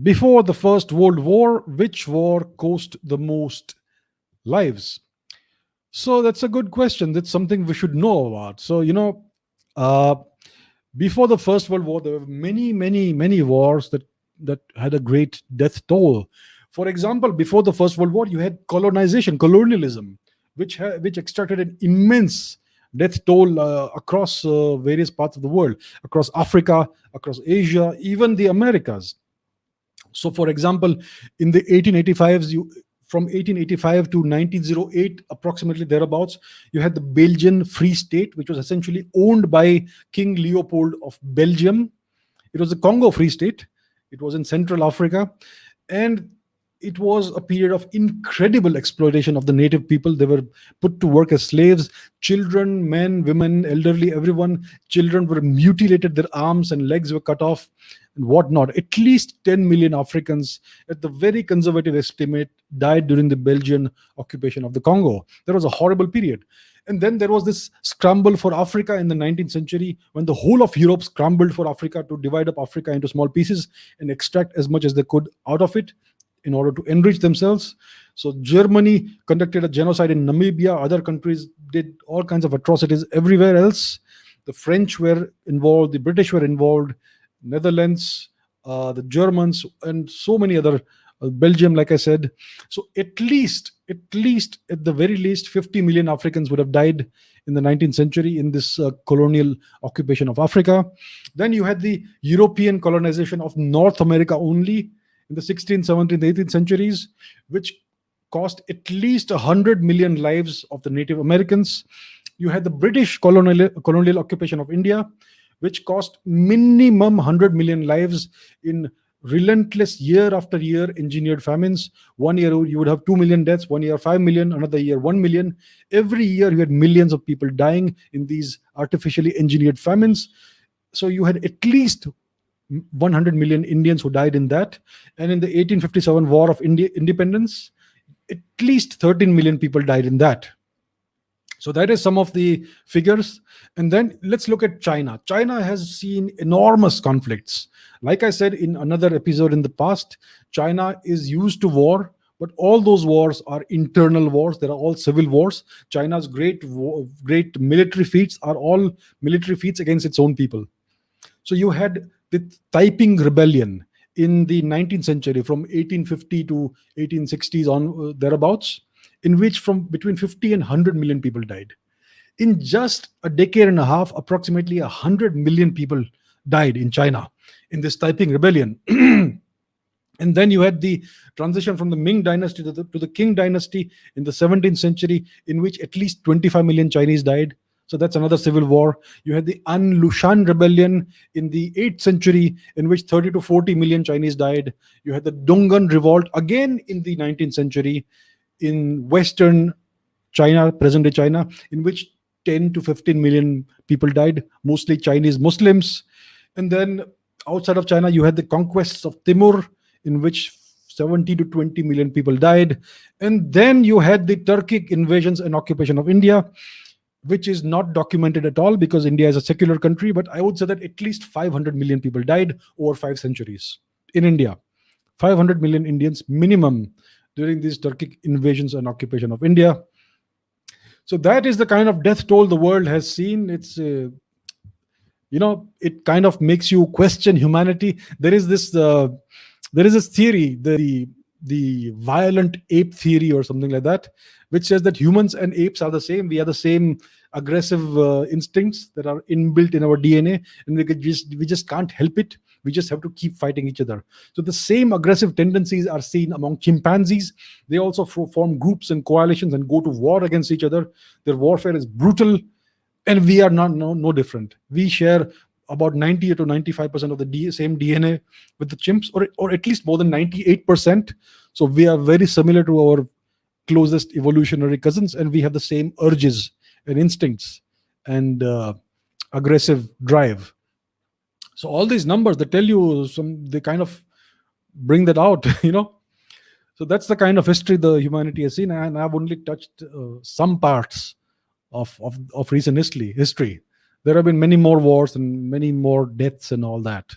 Before the First World War, which war cost the most lives? So that's a good question. That's something we should know about. Uh, before the First World War, there were many wars that had a great death toll. For example, before the First World War, you had colonialism, which extracted an immense death toll across various parts of the world, across Africa, across Asia, even the Americas. So, for example, in the 1885s, from 1885 to 1908, approximately thereabouts, you had the Belgian Free State, which was essentially owned by King Leopold of Belgium. It was the Congo Free State. It was in Central Africa, and it was a period of incredible exploitation of the native people. They were put to work as slaves. Children, men, women, elderly, everyone. Children were mutilated. Their arms and legs were cut off, and whatnot. At least 10 million Africans, at the very conservative estimate, died during the Belgian occupation of the Congo. There was a horrible period. And then there was this scramble for Africa in the 19th century, when the whole of Europe scrambled for Africa, to divide up Africa into small pieces and extract as much as they could out of it in order to enrich themselves. So Germany conducted a genocide in Namibia. Other countries did all kinds of atrocities everywhere else. The French were involved, the British were involved, Netherlands, the Germans, and so many other, Belgium, like I said. So at the very least, 50 million Africans would have died in the 19th century in this colonial occupation of Africa. Then you had the European colonization of North America only in the 16th, 17th, 18th centuries, which cost at least 100 million lives of the Native Americans. You had the British colonial occupation of India, which cost minimum 100 million lives in relentless year after year engineered famines. One year you would have 2 million deaths, one year 5 million, another year 1 million. Every year you had millions of people dying in these artificially engineered famines. So you had at least 100 million Indians who died in that. And in the 1857 War of Independence, at least 13 million people died in that. So that is some of the figures. And then let's look at China. China has seen enormous conflicts. Like I said in another episode in the past, China is used to war, but all those wars are internal wars. They are all civil wars. China's great military feats are all military feats against its own people. So you had the Taiping Rebellion in the 19th century, from 1850 to 1860s on, thereabouts, in which from between 50 and 100 million people died. In just a decade and a half, approximately 100 million people died in China in this Taiping Rebellion. And then you had the transition from the Ming dynasty to the Qing dynasty in the 17th century, in which at least 25 million Chinese died. So that's another civil war. You had the An Lushan rebellion in the 8th century, in which 30 to 40 million Chinese died. You had the Donggan revolt again in the 19th century in Western China, present-day China, in which 10 to 15 million people died, mostly Chinese Muslims. And then outside of China, you had the conquests of Timur, in which 70 to 20 million people died. And then you had the Turkic invasions and occupation of India, which is not documented at all because India is a secular country. But I would say that at least 500 million people died over 5 centuries in India. 500 million Indians minimum during these Turkic invasions and occupation of India. So that is the kind of death toll the world has seen. It's it kind of makes you question humanity. There is this theory, the violent ape theory or something like that, which says that humans and apes are the same. We are the same aggressive instincts that are inbuilt in our DNA, and we just can't help it. We just have to keep fighting each other. So the same aggressive tendencies are seen among chimpanzees. They also form groups and coalitions and go to war against each other. Their warfare is brutal, and we are no different. We share about 90 to 95% of the same DNA with the chimps, or at least more than 98%. So we are very similar to our closest evolutionary cousins, and we have the same urges and instincts and aggressive drive. So all these numbers, they tell you they kind of bring that out. So that's the kind of history the humanity has seen, and I've only touched some parts of recent history. There have been many more wars and many more deaths and all that.